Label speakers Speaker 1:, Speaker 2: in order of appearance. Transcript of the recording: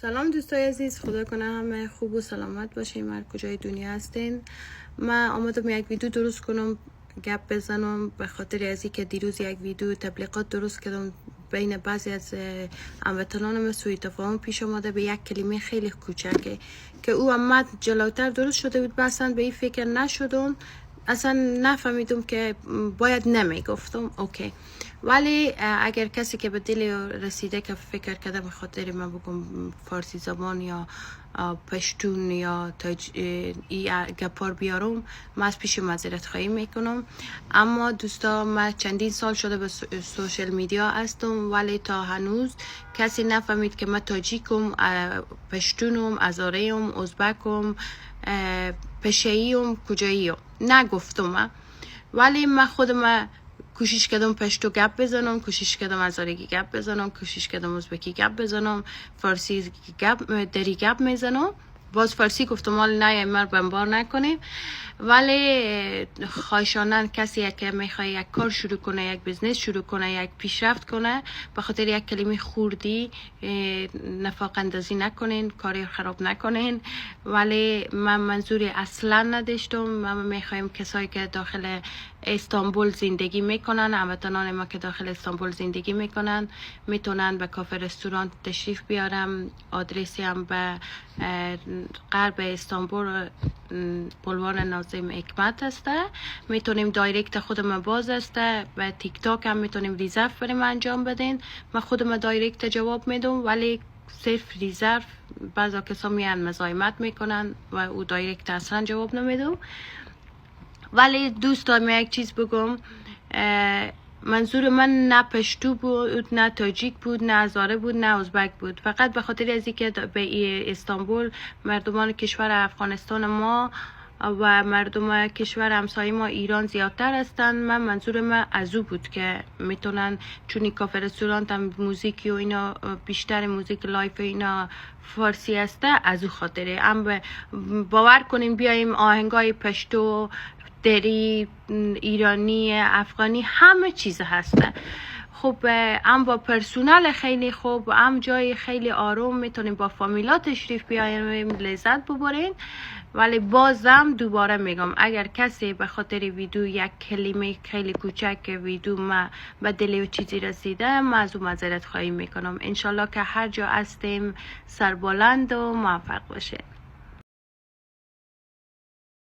Speaker 1: سلام دوستای عزیز، خدا کنه همه خوب و سلامت باشین هر کجای دنیا هستین. من آمدم یک ویدیو درست کنم، گپ بزنم به خاطر از اینکه دیروز یک ویدیو تبلیغات درست کردم بین بعضی از هموطنانم سوء تفاهم پیش آمده به یک کلمه خیلی کوچکه که او آمد جلوتر درست شده بود، اصلا به این فکر نشدم، اصلا نفهمیدم که باید نمیگفتم. اوکی، ولی اگر کسی که به دل رسیده که فکر کرده به خاطر من بگم فارسی زبان یا پشتون یا گپار بیارم، من از پیش معذرت خواهی میکنم. اما دوستا، من چندین سال شده به سوشل میدیا هستم ولی تا هنوز کسی نفهمید که من تاجیکم، پشتونم، ازاریم، ازبکم، پشه‌ایم، کجاییم. نگفتم ولی من خودم کوشش کردم پشتو گپ بزنم، کوشش کردم ازارگی گپ بزنم، کوشش کردم ازبکی گپ بزنم، فارسی گپ دری گپ میزنم. باز فارسی گفتم مال نه مر بمبار نکنیم، ولی خواهشانن کسی که میخواد یک کار شروع کنه، یک بزنس شروع کنه، یک پیشرفت کنه، به خاطر یک کلمه خوردی نفاق اندازی نکنین، کاری خراب نکنین. ولی من منظوری اصلا نداشتم. من میخوایم کسایی که داخل استانبول زندگی میکنن، هموطنان ما که داخل استانبول زندگی میکنن، میتونن به کافه رستوران تشریف بیارم. آدرسی هم به غرب استانبول، بلوار ناظم حکمت هسته. میتونیم دایرکت خودم باز هسته، به تیک تاک هم میتونیم ریزرو بریم انجام بدین. من خودم دایرکت جواب میدم، ولی صرف ریزرو بعضا کسا میان مزاحمت میکنن و او دایرکت اصلا جواب نمیدم. ولی دوستان یک چیز بگم، منظور من نه پشتو بود، نه تاجیک بود، نه هزاره بود، نه ازبک بود. فقط به خاطر از اینکه به استانبول مردمان کشور افغانستان ما و مردم کشور همسایه ما ایران زیادتر هستن. من منظور من از او بود که میتونن، چون این کافه رستوران هم موزیکی و اینا بیشتر موزیک لایف اینا فارسی هسته، از او خاطره. هم باور کنین بیایم آهنگای پشتو، دری، ایرانی، افغانی، همه چیز هسته. خب هم با پرسونل خیلی خوب، هم جای خیلی آروم، میتونیم با فامیلا تشریف بیایم لذت ببرین. ولی بازم دوباره میگم، اگر کسی به خاطر ویدیو یک کلمه خیلی کوچک ویدیو ما به دل و چیزی رسیده، من از اون معذرت خواهی میکنم. انشالله که هر جا هستیم سربلند و موفق باشه.